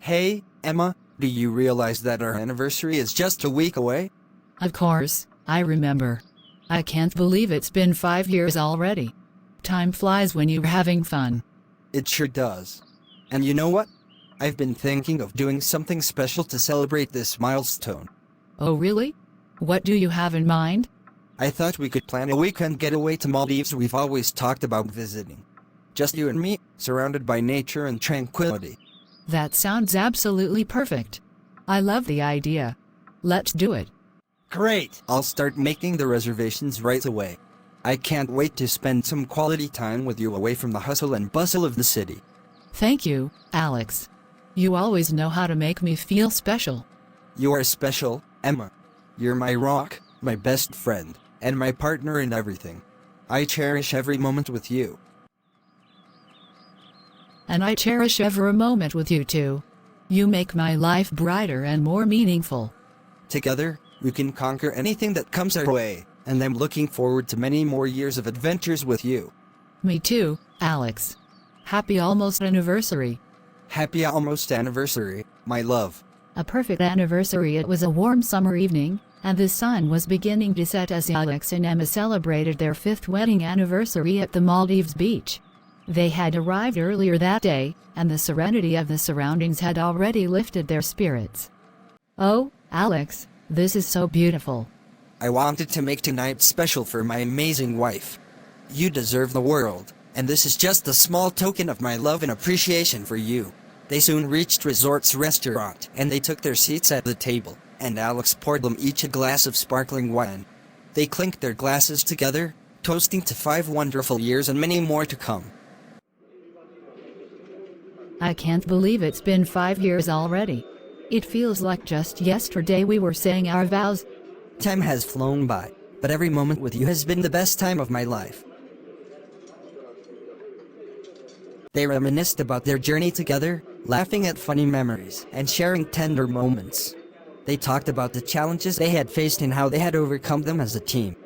Hey, Emma, do you realize that our anniversary is just a week away? Of course, I remember. I can't believe it's been 5 years already. Time flies when you're having fun. It sure does. And you know what? I've been thinking of doing something special to celebrate this milestone. Oh really? What do you have in mind? I thought we could plan a weekend getaway to Maldives. We've always talked about visiting. Just you and me, surrounded by nature and tranquility. That sounds absolutely perfect. I love the idea. Let's do it. Great! I'll start making the reservations right away. I can't wait to spend some quality time with you away from the hustle and bustle of the city. Thank you, Alex. You always know how to make me feel special. You are special, Emma. You're my rock, my best friend, and my partner in everything. I cherish every moment with you. And I cherish every moment with you too. You make my life brighter and more meaningful. Together, we can conquer anything that comes our way, and I'm looking forward to many more years of adventures with you. Me too, Alex. Happy almost anniversary. Happy almost anniversary, my love. A perfect anniversary. It was a warm summer evening, and the sun was beginning to set as Alex and Emma celebrated their 5th wedding anniversary at the Maldives Beach. They had arrived earlier that day, and the serenity of the surroundings had already lifted their spirits. Oh, Alex, this is so beautiful. I wanted to make tonight special for my amazing wife. You deserve the world, and this is just a small token of my love and appreciation for you. They soon reached Resort's restaurant, and they took their seats at the table, and Alex poured them each a glass of sparkling wine. They clinked their glasses together, toasting to 5 wonderful years and many more to come. I can't believe it's been 5 years already. It feels like just yesterday we were saying our vows. Time has flown by, but every moment with you has been the best time of my life. They reminisced about their journey together, laughing at funny memories and sharing tender moments. They talked about the challenges they had faced and how they had overcome them as a team.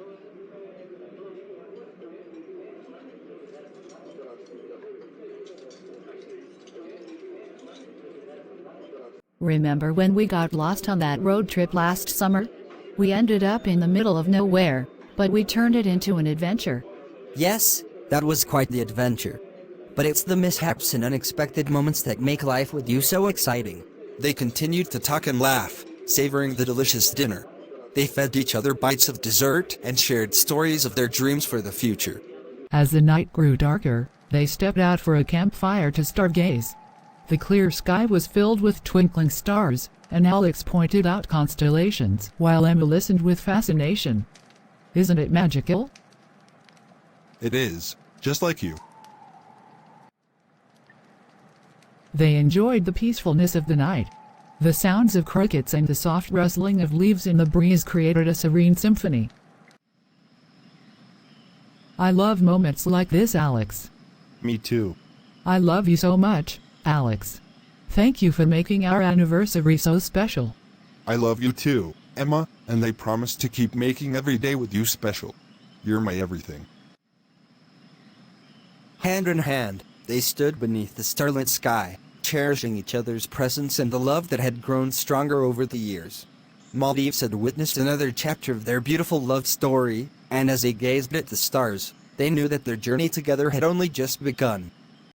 Remember when we got lost on that road trip last summer? We ended up in the middle of nowhere, but we turned it into an adventure. Yes, that was quite the adventure. But it's the mishaps and unexpected moments that make life with you so exciting. They continued to talk and laugh, savoring the delicious dinner. They fed each other bites of dessert and shared stories of their dreams for the future. As the night grew darker, they stepped out for a campfire to stargaze. The clear sky was filled with twinkling stars, and Alex pointed out constellations while Emma listened with fascination. Isn't it magical? It is, just like you. They enjoyed the peacefulness of the night. The sounds of crickets and the soft rustling of leaves in the breeze created a serene symphony. I love moments like this, Alex. Me too. I love you so much, Alex. Thank you for making our anniversary so special. I love you too, Emma, and I promise to keep making every day with you special. You're my everything. Hand in hand, they stood beneath the starlit sky, cherishing each other's presence and the love that had grown stronger over the years. Maldives had witnessed another chapter of their beautiful love story, and as they gazed at the stars, they knew that their journey together had only just begun.